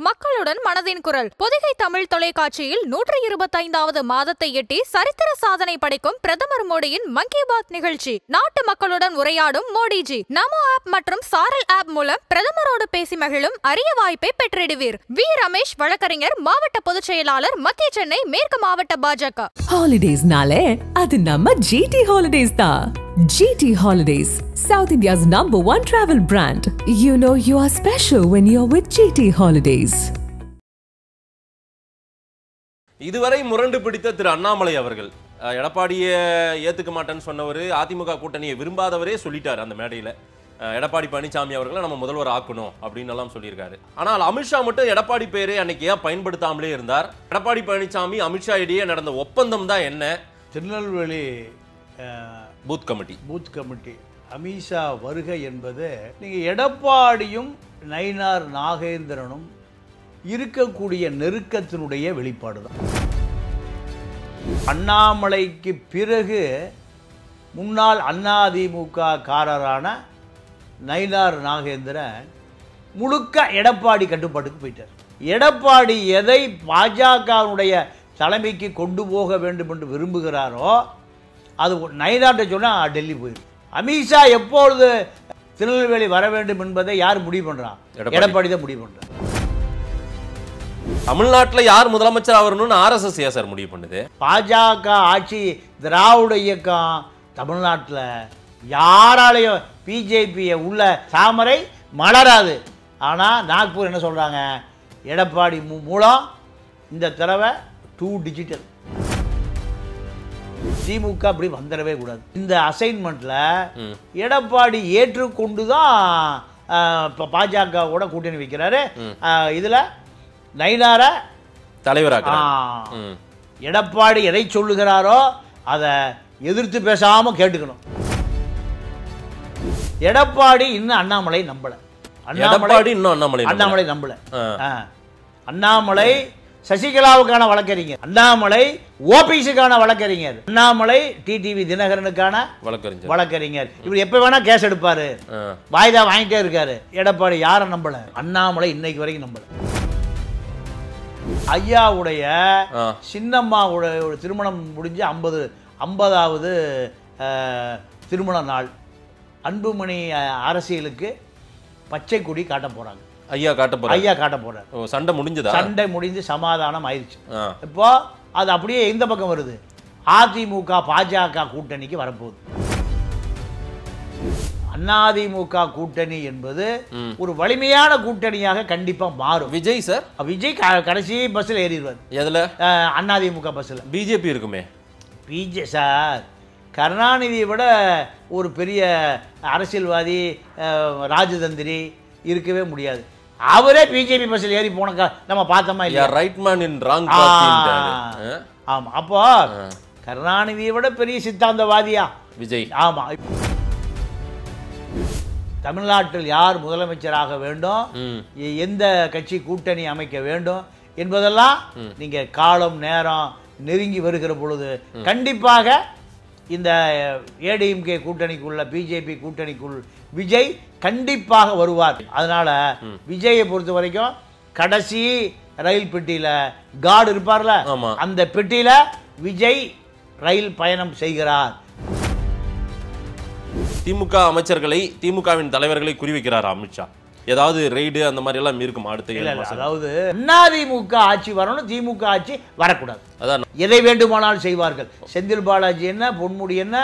மக்களுடன் மனதின் குரல் பொதிகை தமிழ் தொலைக்காட்சியில் 125வது மாதத்தை எட்டி சரித்திர சாதனை படைக்கும் பிரதமர் மோடியின் மன் கி பாத் நிகழ்ச்சி. நாட்டு மக்களுடன் உரையாடும் மோடிஜி. நமோ ஆப் மற்றும் சாரல் ஆப் மூலம் பிரதமரோடு பேசி மகிழும் அரிய வாய்ப்பை பெற்றிடுவீர். வி ரமேஷ், வழக்கறிஞர், மாவட்ட பொதுச் செயலாளர், மத்திய சென்னை மேற்கு மாவட்ட பாஜக. ஹாலிடேஸ்னாலே அது நம்ம ஜிடி ஹாலிடேஸ் தான். GT Holidays, South India's #1 travel brand. You know you are special when you're with GT Holidays. இதுவரை முரண்டு பிடித்த திரு அண்ணாமலை அவர்கள் எடப்பாடியை ஏத்துக்க மாட்டேன்னு சொன்னவர், அதிமுக கூட்டணியை விரும்பாதவரே சொல்லிட்டார் அந்த மேடையில். எடப்பாடி பழனிசாமி அவர்களை நம்ம முதல்வர் ஆக்கணும் அப்படின்னு எல்லாம் சொல்லியிருக்காரு. ஆனால் அமித்ஷா மட்டும் எடப்பாடி பேரே அன்னைக்கு ஏன் பயன்படுத்தாமலே இருந்தார்? எடப்பாடி பழனிசாமி அமித்ஷா இடையே நடந்த ஒப்பந்தம் தான் என்ன? திருநெல்வேலி பூத் கமிட்டி அமித்ஷா வருகை என்பது நீங்கள் எடப்பாடியும் நயினார் நாகேந்திரனும் இருக்கக்கூடிய நெருக்கத்தினுடைய வெளிப்பாடு தான். அண்ணாமலைக்கு பிறகு முன்னாள் அதிமுக காரரான நயினார் நாகேந்திரன் முழுக்க எடப்பாடி கட்டுப்பாட்டுக்கு போயிட்டார். எடப்பாடி எதை பாஜகவுடைய தலைமைக்கு கொண்டு போக வேண்டும் என்று விரும்புகிறாரோ அது நயினார்ட்ட சொன்னால் டெல்லி போயிடும். அமித்ஷா எப்பொழுது திருநெல்வேலி வர வேண்டும் என்பதை யார் முடிவு பண்றான்? எடப்பாடி தான் முடிவு பண்றான். தமிழ்நாட்டில் யார் முதலமைச்சர் ஆகணும்னு RSS சார் முடிவு பண்ணுது. பாஜக ஆட்சி, திராவிட இயக்கம் தமிழ்நாட்டில் யாராலையும் பிஜேபியை உள்ள தாமரை மலராது. ஆனால் நாக்பூர் என்ன சொல்றாங்க? எடப்பாடி மூலம் இந்த தடவை 2 டிஜிட்டல். திமுக அப்படி வந்துடவே கூடாது. இந்த அசைன்மெண்ட்ல எடப்பாடி ஏற்றுக்கொண்டுதான் பாஜகவோட கூட்டணி வைக்கிறாரு. இதுல நயினார தலைவராக எடப்பாடி எதை சொல்லுகிறாரோ அதை எதிர்த்து பேசாம கேட்டுக்கணும். எடப்பாடி இன்னும் அண்ணாமலை நம்பல. அண்ணாமலை நம்பல. அண்ணாமலை சசிகலாவுக்கான வழக்கறிஞர், அண்ணாமலை ஓபிஎஸ்க்கான வழக்கறிஞர், அண்ணாமலை டிடிவி தினகரனுக்கான வழக்கறிஞர். இவர் எப்ப வேணா கேஸ் எடுப்பாரு, வாய்தா வாங்கிட்டே இருக்காரு. எடப்பாடி யாரை நம்பல? அண்ணாமலை இன்னைக்கு வரைக்கும் நம்பல. ஐயாவுடைய சின்னம்மாவுடைய திருமணம் முடிஞ்சு 50வது திருமண நாள். அன்புமணி அரசியலுக்கு பச்சை கொடி காட்ட போறாங்க. ஐயா காட்ட போறார். சண்டை முடிஞ்சதா? சண்டை முடிஞ்சு சமாதானம் ஆயிடுச்சு. இப்போ அது அப்படியே எந்த பக்கம் வருது? அதிமுக பாஜக கூட்டணிக்கு வரப்போகுது. அதிமுக கூட்டணி என்பது ஒரு வலிமையான கூட்டணியாக கண்டிப்பா மாறும். விஜய் கடைசி பஸ்ல ஏறிடுவார். எதுல? அதிமுக பஸ்ல. பிஜேபி இருக்குமே. சார், கருணாநிதியை விட ஒரு பெரிய அரசியல்வாதி, ராஜதந்திரி இருக்கவே முடியாது. அவரே பிஜேபி பஸ்ஸில் ஏறி போன நம்ம பார்த்தோமா இல்லையா? Right man in wrong party. ஆமா, அப்போ கருணாநிதியை விட பெரிய சித்தாந்தவாதியா விஜய்? ஆமா. தமிழ்நாட்டில் யார் முதலமைச்சராக வேண்டும், எந்த கட்சி கூட்டணி அமைக்க வேண்டும் என்பதெல்லாம் நீங்க காலம் நேரம் நெருங்கி வருகிற பொழுது கண்டிப்பாக இந்த ஏடிஎம்கே கூட்டணிக்குள்ள, பிஜேபி கூட்டணிக்குள் விஜய் கண்டிப்பாக வருவார். அதனால விஜயை பொறுத்த வரைக்கும் கடைசி ரயில் பெட்டியில கார்டு இருப்பார்ல, அந்த பெட்டியில விஜய் ரயில் பயணம் செய்கிறார். திமுக அமைச்சர்களை, திமுகவின் தலைவர்களை குறிவைக்கிறார் அமித்ஷா. ஏதாவது ரெய்டு அந்த மாதிரி எல்லாம் இருக்குமா? அடுத்த அதாவது அதிமுக ஆட்சி வரணும், திமுக ஆட்சி வரக்கூடாது. அதான் எதை வேண்டுமானாலும் செய்வார்கள். செந்தில் பாலாஜி என்ன, பொன்முடி என்ன,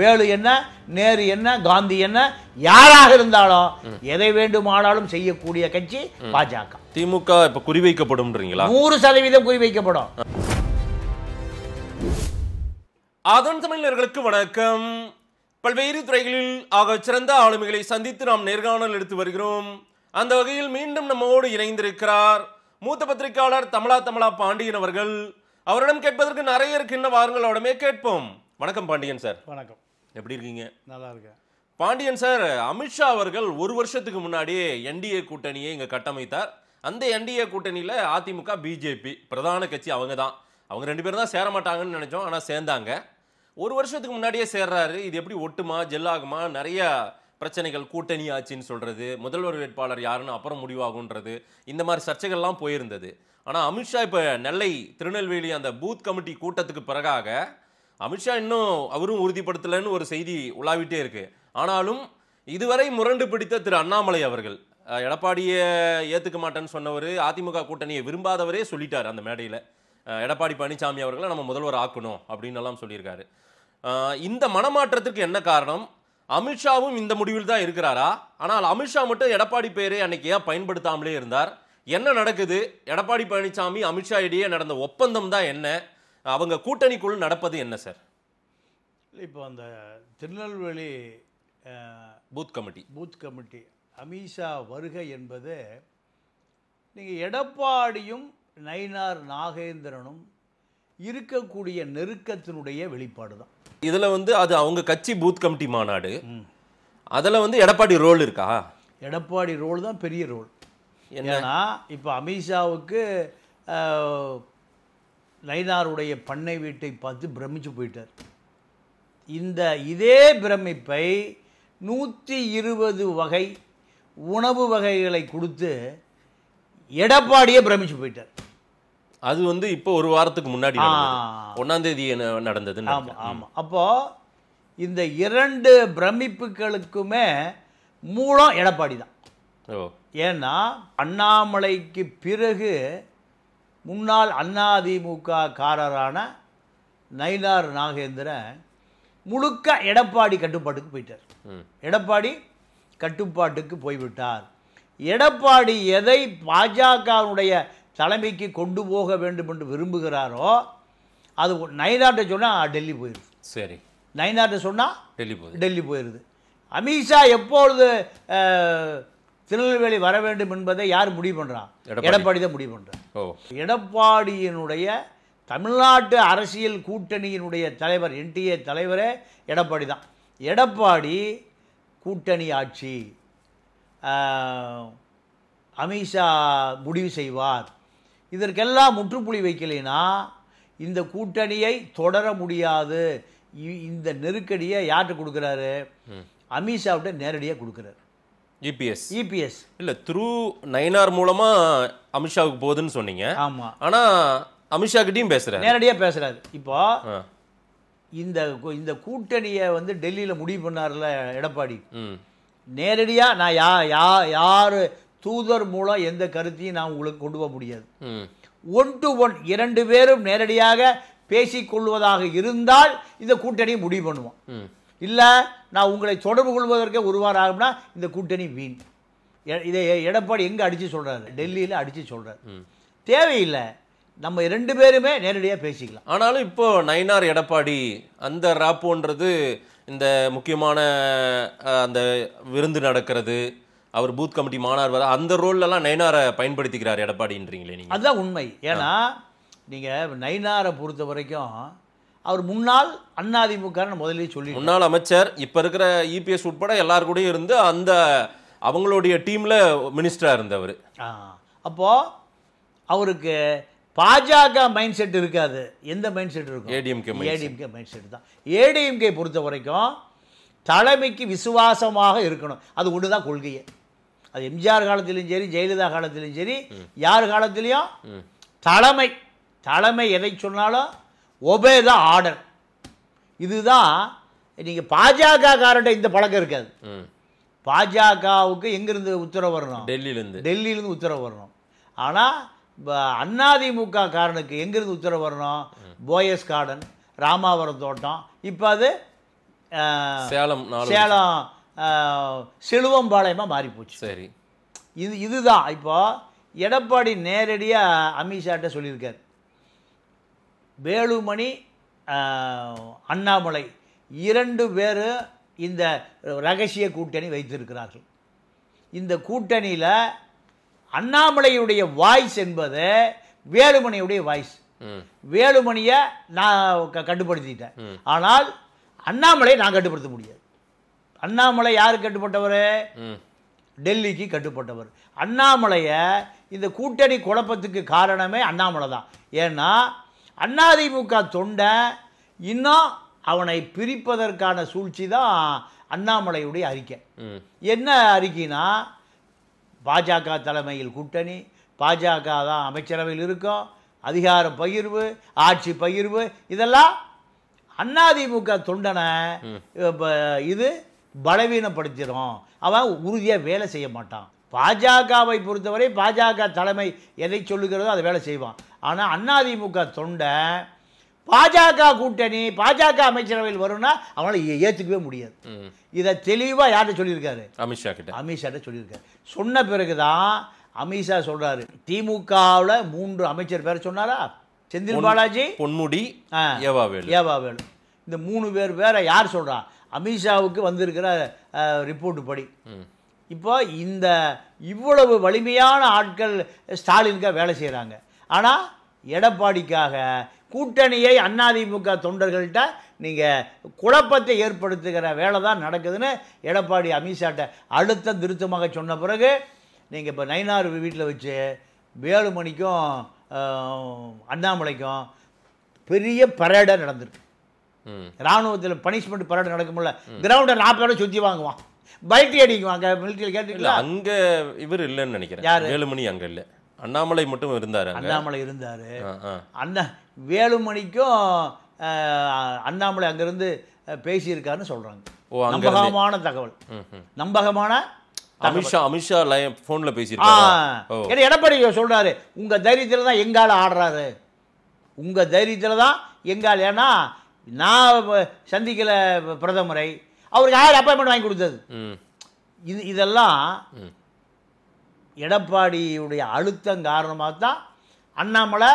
வேலு என்ன, நேரு என்ன, காந்தி என்ன, யாராக இருந்தாலும் எதை வேண்டுமானாலும் செய்யக்கூடிய கட்சி பாஜக. திமுக இப்ப குறிவைக்கப்படும் 100% குறிவைக்கப்படும். அதன் தமிழர்களுக்கு வணக்கம். பல்வேறு துறைகளில் ஆக சிறந்த ஆளுமைகளை சந்தித்து நாம் நேர்காணல் எடுத்து வருகிறோம். அந்த வகையில் மீண்டும் நம்மோடு இணைந்திருக்கிறார் மூத்த பத்திரிகையாளர் தமிழா பாண்டியன் அவர்கள். அவரிடம் கேட்பதற்கு நிறைய இருக்கின்ற வாருங்கள், அவரிடமே கேட்போம். வணக்கம் பாண்டியன் சார். வணக்கம். எப்படி இருக்கீங்க? நல்லா இருக்கேன். பாண்டியன் சார், அமித்ஷா அவர்கள் 1 வருஷத்துக்கு முன்னாடியே என்டிஏ கூட்டணியை இங்க கட்டமைத்தார். அந்த என்டிஏ கூட்டணியில அதிமுக, பிஜேபி பிரதான கட்சி அவங்க தான். அவங்க 2 பேரும் தான் சேர மாட்டாங்கன்னு நினைச்சோம், ஆனா சேர்ந்தாங்க. 1 வருஷத்துக்கு முன்னாடியே சேர்றாரு. இது எப்படி ஒட்டுமா, ஜெல்லாகுமா? நிறைய பிரச்சனைகள், கூட்டணி ஆட்சின்னு சொல்றது, முதல்வர் வேட்பாளர் யாருன்னு அப்புறம் முடிவாகுன்றது, இந்த மாதிரி சர்ச்சைகள்லாம் போயிருந்தது. ஆனால் அமித்ஷா இப்போ நெல்லை, திருநெல்வேலி அந்த பூத் கமிட்டி கூட்டத்துக்கு பிறகாக அமித்ஷா இன்னும் அவரும் உறுதிப்படுத்தலைன்னு ஒரு செய்தி உலாவிட்டே இருக்கு. ஆனாலும் இதுவரை முரண்டு பிடித்த திரு அண்ணாமலை அவர்கள், எடப்பாடியை ஏற்றுக்க மாட்டேன்னு சொன்னவர், அதிமுக கூட்டணியை விரும்பாதவரே சொல்லிட்டார் அந்த மேடையில், எடப்பாடி பழனிசாமி அவர்களை நம்ம முதல்வர் ஆக்கணும் அப்படின்னு எல்லாம் சொல்லியிருக்காரு. இந்த மனமாற்றத்துக்கு என்ன காரணம்? அமித்ஷாவும் இந்த முடிவில் தான் இருக்கிறாரா? ஆனால் அமித்ஷா மட்டும் எடப்பாடி பேரை அன்னைக்கு ஏன் பயன்படுத்தாமலே இருந்தார்? என்ன நடக்குது? எடப்பாடி பழனிசாமி அமித்ஷா இடையே நடந்த ஒப்பந்தம் தான் என்ன? அவங்க கூட்டணிக்குள் நடப்பது என்ன சார்? இப்போ அந்த திருநெல்வேலி பூத் கமிட்டி அமித்ஷா வருகை என்பது நீங்கள் எடப்பாடியும் நயினார் நாகேந்திரனும் இருக்கக்கூடிய நெருக்கத்தினுடைய வெளிப்பாடு தான். இதில் அது அவங்க கட்சி பூத் கமிட்டி மாநாடு, அதில் எடப்பாடி ரோல் இருக்கா? எடப்பாடி ரோல் தான் பெரிய ரோல். ஏன்னா இப்போ அமித்ஷாவுக்கு நயினாருடைய பண்ணை வீட்டை பார்த்து பிரமிச்சு போயிட்டார். இதே பிரமிப்பை 120 வகை உணவு வகைகளை கொடுத்து எடப்பாடியே பிரமிச்சு போயிட்டார். அது இப்போ ஒரு வாரத்துக்கு முன்னாடி 1ஆம் தேதி நடந்தது. ஆமாம் ஆமாம். அப்போ இந்த 2 பிரமிப்புகளுக்குமே மூலம் எடப்பாடி தான். ஏன்னா அண்ணாமலைக்கு பிறகு முன்னாள் அதிமுக காரரான நயினார் நாகேந்திரன் முழுக்க எடப்பாடி கட்டுப்பாட்டுக்கு போயிட்டார். எடப்பாடி கட்டுப்பாட்டுக்கு போய்விட்டார். எடப்பாடி எதை பாஜகவுடைய தலைமைக்கு கொண்டு போக வேண்டும் என்று விரும்புகிறாரோ அது நயினார்ட்ட சொன்னால் டெல்லி போயிடுது. சரி, நயினார்ட்ட சொன்னால் டெல்லி போயிடுது. அமித்ஷா எப்பொழுது திருநெல்வேலி வர வேண்டும் என்பதை யார் முடிவு பண்ணுறான்? எடப்பாடி தான் முடிவு பண்ணுறான். எடப்பாடியினுடைய தமிழ்நாட்டு அரசியல் கூட்டணியினுடைய தலைவர், என்டிஏ தலைவரே எடப்பாடி தான். எடப்பாடி கூட்டணி ஆட்சி, அமித்ஷா முடிவு செய்வார், இதற்கெல்லாம் முற்றுப்புள்ளி வைக்கலைன்னா இந்த கூட்டணியை தொடர முடியாது. இந்த நெருக்கடியை யார்கிட்ட கொடுக்குறாரு? அமித்ஷாவிட்ட நேரடியாக கொடுக்குறாரு. இபிஎஸ் இல்லை, த்ரூ நயினார் மூலமா அமித்ஷாவுக்கு போகுதுன்னு சொன்னீங்க. ஆமாம். ஆனால் அமித்ஷா கிட்டையும் பேசுறாரு, நேரடியாக பேசுறாரு. இப்போ இந்த கூட்டணியை டெல்லியில் முடிவு பண்ணார்ல எடப்பாடி, நேரடியாக நான் யார் தூதர் மூலம் எந்த கருத்தையும் நான் உங்களுக்கு கொண்டு போக முடியாது. 1 to 1 2 பேரும் நேரடியாக பேசிக்கொள்வதாக இருந்தால் இந்த கூட்டணியை முடிவு பண்ணுவோம். இல்லை நான் உங்களை தொடர்பு கொள்வதற்கே 1 வாரம் ஆகும்னா இந்த கூட்டணி வீண். இதை எடப்பாடி எங்கே அடித்து சொல்கிறாரு? டெல்லியில் அடித்து சொல்கிறார். தேவையில்லை, நம்ம 2 பேருமே நேரடியாக பேசிக்கலாம். ஆனாலும் இப்போ நயினார் எடப்பாடி அந்த ராப்போன்றது, இந்த முக்கியமான அந்த விருந்து நடக்கிறது, அவர் பூத் கமிட்டி மாநாடு வர, அந்த ரோல்லலாம் நயினாரை பயன்படுத்திக்கிறார் எடப்பாடின்றீங்களே நீங்கள்? அதுதான் உண்மை. ஏன்னா நீங்கள் நயினாரை பொறுத்த வரைக்கும் அவர் முன்னாள் அதிமுக முதலே சொல்லி, முன்னாள் அமைச்சர், இப்போ இருக்கிற இபிஎஸ் உட்பட எல்லாரு கூடயும் இருந்து அந்த அவங்களுடைய டீமில் மினிஸ்டராக இருந்தவர். அப்போது அவருக்கு பாஜக மைண்ட் செட் இருக்காது. எந்த மைண்ட் செட் இருக்கும்? ஏடிஎம்கே மைண்ட் செட் தான். ஏடிஎம்கே பொறுத்த வரைக்கும் தலைமைக்கு விசுவாசமாக இருக்கணும். அது ஒன்று தான் கொள்கையே. அது எம்ஜிஆர் காலத்திலும் சரி, ஜெயலலிதா காலத்திலும் சரி, யார் காலத்திலையும் தலைமை எதை சொன்னாலும் ஒபே தான் ஆர்டர். இதுதான். நீங்கள் பாஜக காரண்ட இந்த பழக்கம் இருக்காது. பாஜகவுக்கு எங்கிருந்து உத்தரவு வரணும்? டெல்லியிலேருந்து உத்தரவு வரணும். ஆனால் அதிமுக காரனுக்கு எங்கிருந்து உத்தரவு வரணும்? போயஸ் கார்டன், ராமாவரம் தோட்டம், இப்போ அது சேலம் செலுவம்பாளையமாக மாறிப்போச்சு. சரி, இதுதான். இப்போ எடப்பாடி நேரடியாக அமித்ஷாட்ட சொல்லியிருக்கார், வேலுமணி அண்ணாமலை 2 பேர் இந்த ரகசிய கூட்டணி வைத்திருக்கிறார்கள். இந்த கூட்டணியில் அண்ணாமலையுடைய வாய்ஸ் என்பது வேலுமணியுடைய வாய்ஸ். வேலுமணியை நான் கட்டுப்படுத்திட்டேன், ஆனால் அண்ணாமலை நான் கட்டுப்படுத்த முடியாது. அண்ணாமலை யாருக்கு கட்டுப்பட்டவர்? டெல்லிக்கு கட்டுப்பட்டவர். அண்ணாமலையை இந்த கூட்டணி குழப்பத்துக்கு காரணமே அண்ணாமலை தான். ஏன்னா அதிமுக தொண்டை இன்னும் அவனை பிரிப்பதற்கான சூழ்ச்சி தான் அண்ணாமலையுடைய அறிக்கை. என்ன அறிக்கைனா, பாஜக தலைமையில் கூட்டணி, பாஜக தான் அமைச்சரவையில் இருக்கும், அதிகார பகிர்வு, ஆட்சி பகிர்வு, இதெல்லாம் அதிமுக தொண்டனை இது பலவீனப்படுத்திடும், அவன் உறுதியாக வேலை செய்ய மாட்டான். பாஜகவை பொறுத்தவரை பாஜக தலைமை எதை சொல்லுகிறதோ அதை வேலை செய்வான். ஆனால் அதிமுக தொண்டை பாஜக கூட்டணி, பாஜக அமைச்சரவையில் வரும்னா அவனால் ஏற்றுக்கவே முடியாது. இதை தெளிவாக யார்கிட்ட சொல்லியிருக்காரு? அமித்ஷாட்ட சொல்லியிருக்காரு. சொன்ன பிறகுதான் அமித்ஷா சொல்றாரு, திமுகவில் 3 அமைச்சர் பேர் சொன்னாரா? செந்தில் பாலாஜி, பொன்முடி, ஏவாவேலு. இந்த 3 பேர் வேற யார் சொல்றா? அமித்ஷாவுக்கு வந்திருக்கிற ரிப்போர்ட் படி. இப்போ இந்த இவ்வளவு வலிமையான ஆட்கள் ஸ்டாலினுக்காக வேலை செய்கிறாங்க. ஆனால் எடப்பாடிக்காக கூட்டணியை அதிமுக தொண்டர்கள்ட்ட நீங்கள் குழப்பத்தை ஏற்படுத்துகிற வேலை தான் நடக்குதுன்னு எடப்பாடி அமித்ஷாட்ட அழுத்தம் திருத்தமாக சொன்ன பிறகு நீங்கள் இப்போ நயினார் வீட்டில் வச்சு வேலுமணிக்கும் அண்ணாமலைக்கும் பெரிய பரேடாக நடந்திருக்கு. இராணுவத்தில் பனிஷ்மெண்ட் பரேடு நடக்கும்ல, கிரவுண்டை 40 சுற்றி வாங்குவான், பைட்டி அடிக்குவாங்க. மிலிட்டரியில் கேட்டுங்களா? அங்கே இவர் இல்லைன்னு நினைக்கிறேன். யார்? வேலுமணி அங்கே இல்லை, அண்ணாமலை மட்டும் இருந்தார். அண்ணாமலை இருந்தார். வேலுமணிக்கும் அண்ணாமலை அங்கிருந்து பேசியிருக்காருன்னு சொல்கிறாங்க. நம்பகமான தகவல், நம்பகமான அமித்ஷா போன்ல பேசியிருக்காரு. ஏன்னா எடப்பாடி சொல்றாரு, உங்க தைரியத்தில் தான் எங்கால ஆடுறாரு, உங்க தைரியத்தில் தான் எங்கால். ஏன்னா நான் சந்திக்கல பிரதமரை, அவருக்கு யார் அப்பாயின்மெண்ட் வாங்கி கொடுத்தது? இதெல்லாம் எடப்பாடியுடைய அழுத்தம் காரணமாக தான் அண்ணாமலை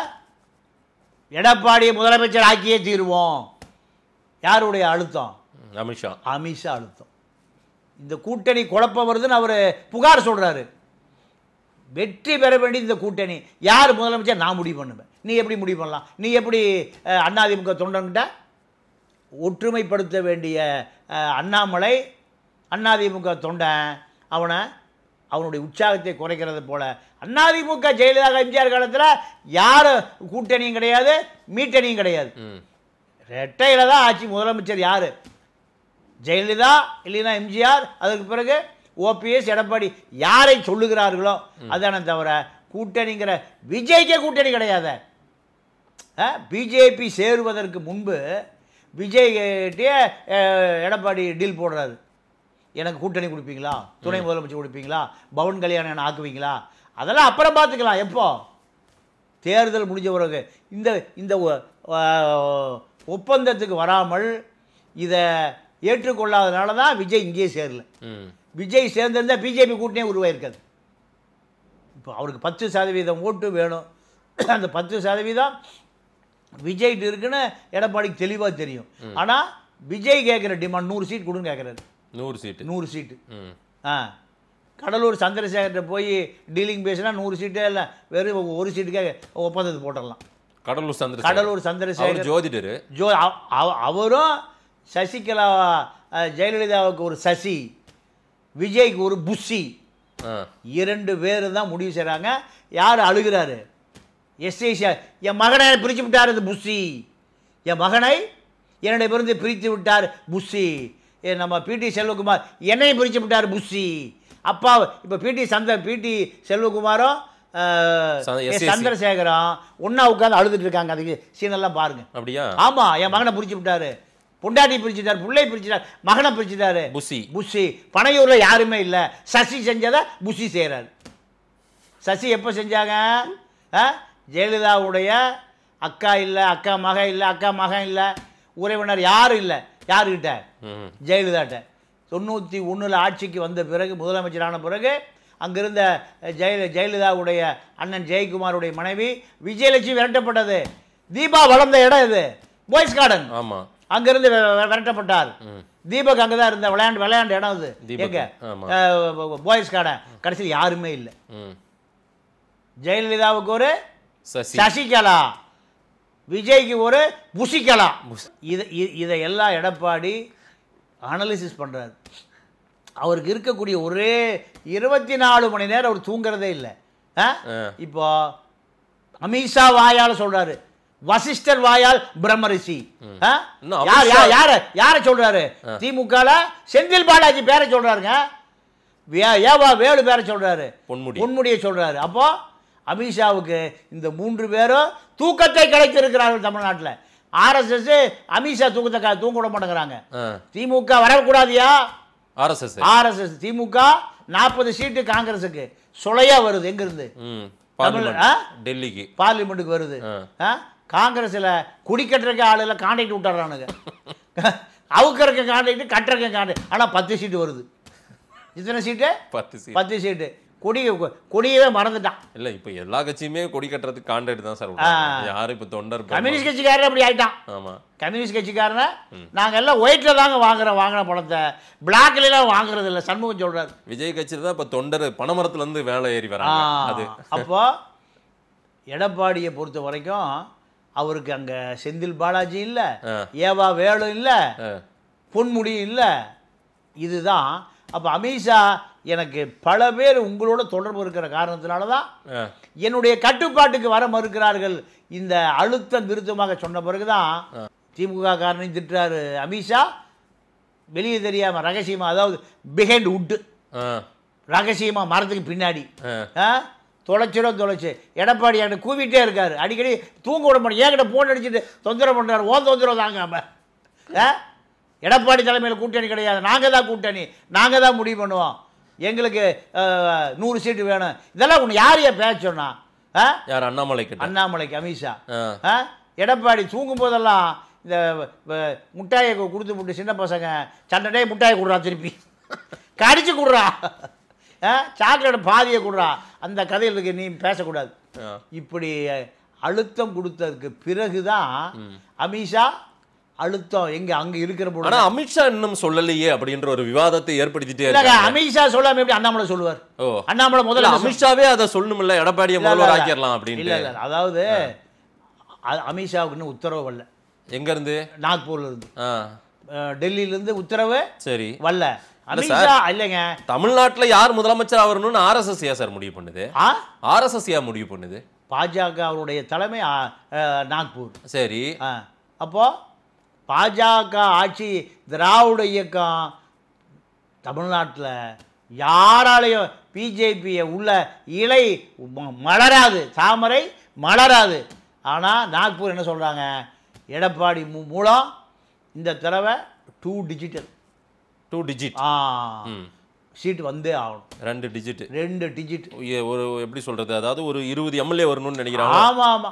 எடப்பாடியை முதலமைச்சர் ஆக்கியே தீருவோம். யாருடைய அழுத்தம்? அமித்ஷா அழுத்தம். இந்த கூட்டணி குழப்பம் வருதுன்னு அவர் புகார் சொல்றாரு. வெற்றி பெற வேண்டிய இந்த கூட்டணி யார் முதலமைச்சர் நான் முடிவு பண்ணுவேன். நீ எப்படி முடிவு பண்ணலாம்? நீ எப்படி அதிமுக தொண்டன்கிட்ட ஒற்றுமைப்படுத்த வேண்டிய அண்ணாமலை அதிமுக தொண்டன் அவனுடைய உற்சாகத்தை குறைக்கிறது போல அதிமுக ஜெயலலிதா எம்ஜிஆர் காலத்தில் யார் கூட்டணியும் கிடையாது, மீட்டணியும் கிடையாது. ரெட்டையில தான் ஆட்சி. முதலமைச்சர் யாரு? ஜெயலலிதா இல்லைன்னா எம்ஜிஆர், அதற்கு பிறகு ஓபிஎஸ், எடப்பாடி. யாரை சொல்லுகிறார்களோ அதான தவிர கூட்டணிங்கிற விஜய்க்கே கூட்டணி கிடையாது. பிஜேபி சேருவதற்கு முன்பு விஜய்கிட்டே எடப்பாடி டீல் போடுறாரு. எனக்கு கூட்டணி கொடுப்பீங்களா, துணை முதலமைச்சர் கொடுப்பீங்களா, பவன் கல்யாணம் என்ன ஆக்குவீங்களா, அதெல்லாம் அப்புறம் பார்த்துக்கலாம். எப்போ தேர்தல் முடிஞ்ச பிறகு. இந்த ஒப்பந்தத்துக்கு வராமல் இதை ஏற்றுக்கொள்ளாதனால தான் விஜய் இங்கேயே சேரல. விஜய் சேர்ந்திருந்தால் பிஜேபி கூட்டணியே உருவாயிருக்காது. இப்போ அவருக்கு 10% ஓட்டு வேணும். அந்த 10% விஜய்ட்டு இருக்குன்னு எடப்பாடிக்கு தெளிவாக தெரியும். ஆனால் விஜய் கேட்குற டிமாண்ட் 100 சீட் கொடுன்னு கேட்குறாரு. 100 சீட்டு. கடலூர் சந்திரசேகர்கிட்ட போய் டீலிங் பேசினா 100 சீட்டே இல்லை, வெறும் 1 சீட்டுக்கே ஒப்பந்தத்தை போட்டுடலாம். கடலூர் சந்திரசேகர் ஜோதிடர். அவரும் சசிகலா ஜெயலலிதாவுக்கு ஒரு சசி, விஜய்க்கு ஒரு புஷி, 2 பேர் தான் முடிவு செய்கிறாங்க. யார் அழுகிறாரு? எஸ்ஐ என் மகனை பிரித்து விட்டார் இந்த புஷி, என் மகனை என்னுடைய பிறந்து பிரித்து விட்டார் புஷி. நம்ம பிடி செல்வகுமார் என்னையும் பிரித்து விட்டார் புஷி. அப்பா இப்போ பிடி செல்வகுமாரும் சந்திரசேகரம் ஒன்னா உட்காந்து அழுதுட்டு இருக்காங்க. அதுக்கு சீனெல்லாம் பாருங்க. அப்படியா? ஆமா, என் மகனை பிரிச்சு விட்டாரு, பொண்டாட்டி பிரிச்சுட்டாரு, பிள்ளை பிரிச்சுட்டாரு, மகனை பிரிச்சுட்டாரு. புஷி பனையூர்ல யாருமே இல்லை, சசி செஞ்சதை புஷி செய்யறாரு. சசி எப்போ செஞ்சாங்க? ஜெயலலிதாவுடைய அக்கா இல்லை, அக்கா மகன் இல்லை, அக்கா மகன் இல்லை, உறவினர் யாரும் இல்லை. யாருக்கிட்ட? ஜெயலலிதாட்ட. 91 ஆட்சிக்கு வந்த பிறகு, முதலமைச்சரான பிறகு அங்கிருந்த ஜெயலலிதாவுடைய அண்ணன் ஜெயக்குமாருடைய மனைவி விஜயலட்சுமி விரட்டப்பட்டது. தீபா வளர்ந்த இடம் இது, பாய்ஸ் கார்டன். ஆமா, அங்கிருந்து விரட்டப்பட்டார். தீபக் அங்கதான் இருந்த விளையாண்ட இடம் இது. எங்க? Boys garden. கடைசியில் யாருமே இல்லை. ஜெயலலிதாவுக்கு ஒரு சசிகலா, விஜய்க்கு ஒரு புஷிகலா. இதையெல்லாம் எடப்பாடி அனலிசிஸ் பண்றாரு. அவருக்கு இருக்கக்கூடிய ஒரே 24 மணி நேரம் அவர் தூங்குறதே இல்லை. இப்போ அமித்ஷா வாயால் சொல்றாரு, வசிஷ்டர் வாயால் பிரம்மரிஷி. இன்னும் யார சொல்றாரு? திமுக செந்தில் பாலாஜி பேரை சொல்றாருங்க. ஏவா வேலு பேரை சொல்றாரு, பொன்முடியை சொல்றாரு. அப்போ அமித்ஷாவுக்கு இந்த 3 பேரும் தூக்கத்தை கிடைத்திருக்கிறார்கள் தமிழ்நாட்டில். RSS அமித்ஷா தூக்கத்தை தூங்க விட மாட்டேங்கிறாங்க. திமுக வரக்கூடாதியா? RSS திமுக 40 சீட்டு காங்கிரஸுக்கு சுளையா வருது. எங்க இருந்து? டெல்லிக்கு பார்லிமெண்ட்டுக்கு வருது. காங்கிரஸ்ல குடிக்கட்டுறக்க ஆளுல கான்ட்ராக்ட் விட்டுறானுங்க. அவுக்கறக்க கான்ட்ராக்ட், கட்டுறக்க கான்ட்ராக்ட். ஆனா 10 சீட்டு வருது. இத்தனை சீட்டு? 10 சீட்டு. கொடியவே மறந்துட்டான். இல்ல இப்ப எல்லா கட்சியுமே கொடி கட்டுறதுக்கு கான்ட்ராக்ட் தான் சார். யாரு இப்ப தொண்டர் கம்யூனிஸ்ட் கட்சிக்காரன் அப்படி ஆயிட்டான். ஆமா, கம்யூனிஸ்ட் கட்சிக்காரன நாங்க எல்லாம் ஒயிட்ல தாங்க வாங்குற பணத்தை, பிளாக்ல எல்லாம் வாங்குறது இல்ல. சண்முகம் சொல்றாரு. விஜய் கட்சியில தான் இப்ப தொண்டர் பணமரத்துல இருந்து வேலை ஏறி வராங்க. அப்போ எடப்பாடியை பொறுத்த வரைக்கும் அவருக்கு அங்க செந்தில் பாலாஜி இல்ல, ஏவா வேலு இல்ல, பொன்முடியும் இல்ல. இதுதான். அப்ப அமித்ஷா எனக்கு பல பேர் உங்களோட தொடர்பு இருக்கிற காரணத்தினாலதான் என்னுடைய கட்டுப்பாட்டுக்கு வர மறுக்கிறார்கள். இந்த அழுத்தம் திருத்தமாக சொன்ன பிறகுதான் திமுக காரனையும் திட்டுறாரு அமித்ஷா. வெளியே தெரியாம ரகசியமா, அதாவது பிஹைண்ட் உட், ரகசியமா மரத்துக்கு பின்னாடி தொலைச்சு எடப்பாடி என்கிட்ட கூவிட்டே இருக்காரு. அடிக்கடி தூங்க விட மாட்டேன். என்கிட்ட போன் அடிச்சுட்டு தொந்தரவு பண்றாரு. தொந்தரவு தாங்காம. எடப்பாடி தலைமையில் கூட்டணி கிடையாது, நாங்க தான் கூட்டணி, நாங்க தான் முடிவு பண்ணுவோம், எங்களுக்கு 100 சீட்டு வேணும். இதெல்லாம் ஒன்று யாரையா பேச சொன்னா? யார்? அண்ணாமலைக்கு அமித்ஷா. எடப்பாடி தூங்கும் போதெல்லாம் இந்த முட்டாயை கொடுத்து விட்டு சின்ன பசங்க சண்டை முட்டாயை கொடுறா, திருப்பி கடிச்சு கொடுறா, சாக்லேட் பாதியை கொடுறா, அந்த கதையில் இருக்கு, நீ பேசக்கூடாது. இப்படி அழுத்தம் கொடுத்ததுக்கு பிறகுதான் அமித்ஷா அழுத்தம் எங்க அங்க இருக்கிற போது. ஆனா அமித்ஷா இன்னும் சொல்லலையே அப்படின்ற ஒரு விவாதத்தை ஏற்படுத்திட்டே இருக்காங்க. அமித்ஷா சொல்லாம எப்படி அண்ணாமலை சொல்லுவார்? அண்ணாமலை முதல்ல அமித்ஷாவே அதை சொல்லணும்ல, எடப்பாடியை முதல்வர் ஆக்கிடலாம் அப்படின்னு. இல்ல, அதாவது அமித்ஷாவுக்கு இன்னும் உத்தரவு வரல. எங்க இருந்து? நாக்பூர்ல இருந்து, டெல்லியில இருந்து உத்தரவு சரி வரல. அமித்ஷா இல்லைங்க. தமிழ்நாட்டுல யார் முதலமைச்சர் ஆகணும்னு RSS சார் முடிவு பண்ணுது. RSS முடிவு பண்ணுது. பாஜக அவருடைய தலைமை நாக்பூர். சரி. அப்போ பாஜக ஆட்சி, திராவிட இயக்கம் தமிழ்நாட்டில் யாராலையும் பிஜேபியை உள்ள இலை மலராது, தாமரை மலராது. ஆனால் நாக்பூர் என்ன சொல்கிறாங்க? எடப்பாடி மூலம் இந்த தடவை 2 டிஜிட் சீட் வந்தே ஆகணும். 2 டிஜிட் ஒரு எப்படி சொல்றது, அதாவது ஒரு 20 MLA வரணும்னு நினைக்கிறாங்க. ஆமா ஆமா,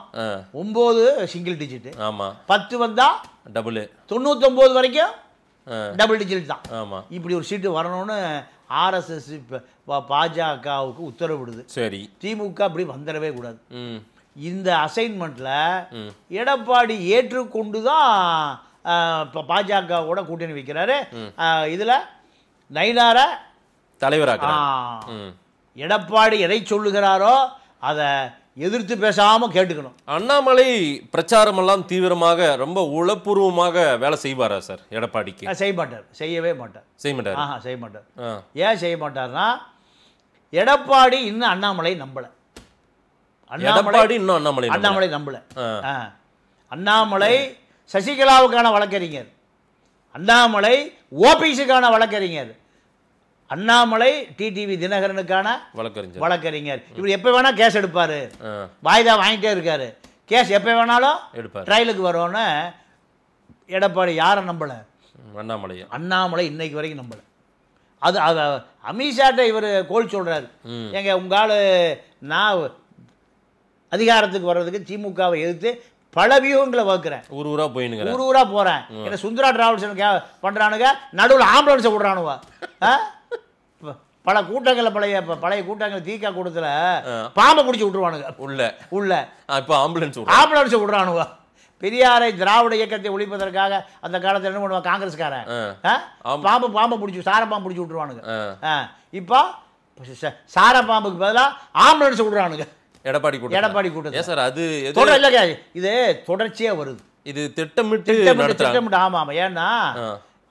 9 சிங்கிள் டிஜிட். ஆமா, 10 வந்தா டபுள், 99 வரைக்கும் டபுள் டிஜிட் தான். ஆமா, இப்படி ஒரு சீட்டு வரணும்னு RSS பாஜகவுக்கு உத்தரவிடுது. சரி. திமுக அப்படி வந்துடவே கூடாது. இந்த அசைன்மெண்ட்ல எடப்பாடி ஏற்றுக்கொண்டுதான் பாஜகவோட கூட்டணி வைக்கிறாரு. இதுல நயினார தலைவராக எடப்பாடி எதை சொல்லுகிறாரோ அதை எதிர்த்து பேசாம கேட்டுக்கணும். அண்ணாமலை பிரச்சாரம் எல்லாம் தீவிரமாக ரொம்ப உளப்பூர்வமாக வேலை செய்வாரா சார் எடப்பாடிக்கு? செய்ய மாட்டார், செய்யவே மாட்டார். செய்ய மாட்டார். ஏன் செய்ய மாட்டார்னா, எடப்பாடி இன்னும் அண்ணாமலை நம்பல. அண்ணாமலை நம்பல. அண்ணாமலை சசிகலாவுக்கான வழக்கறிஞர், அண்ணாமலை ஓபிஎஸ்க்கான வழக்கறிஞர், அண்ணாமலை டிடிவி தினகரனுக்கான வழக்கறிஞர். இவர் எப்ப வேணா கேஸ் எடுப்பாரு, வாய்தா வாங்கிட்டே இருக்காரு. கேஸ் எப்ப வேணாலும் ட்ரையலுக்கு வரும்னு எடப்பாடி யாரை நம்பல? அண்ணாமலை இன்னைக்கு வரைக்கும் நம்பல. அது அமித்ஷாட்ட இவர் கோல் சொல்றாரு, எங்க உங்கால நான் அதிகாரத்துக்கு வர்றதுக்கு திமுகவை எதிர்த்து பல வியூகங்களை வகுக்கிறேன், ஊரூரா போறேன், என்ன சுந்தரா டிராவல்ஸ் பண்றானுங்க, நடுவில் ஆம்புலன்ஸை விடுறானுவ. பல கூட்டங்களை, பழைய கூட்டங்கள் தீக்கா கூட்டத்துல பாம்பை பிடிச்சி விட்டுருவானுங்க உள்ள. இப்ப ஆம்புலன்ஸ் விடுறானுவ. பெரியாரை திராவிட இயக்கத்தை ஒழிப்பதற்காக அந்த காலத்தில் என்ன பண்ணுவாங்க காங்கிரஸ்காரன், பாம்பை பிடிச்சி சாரப்பாம்பு பிடிச்சி விட்டுருவானுங்க. இப்போ சாரப்பாம்புக்கு பதிலாக ஆம்புலன்ஸ் விடுறானுங்க எடப்பாடி கூட்டம். இது தொடர்ச்சியா வருது, இது திட்டமிட்டு. ஆமா ஆமா, ஏன்னா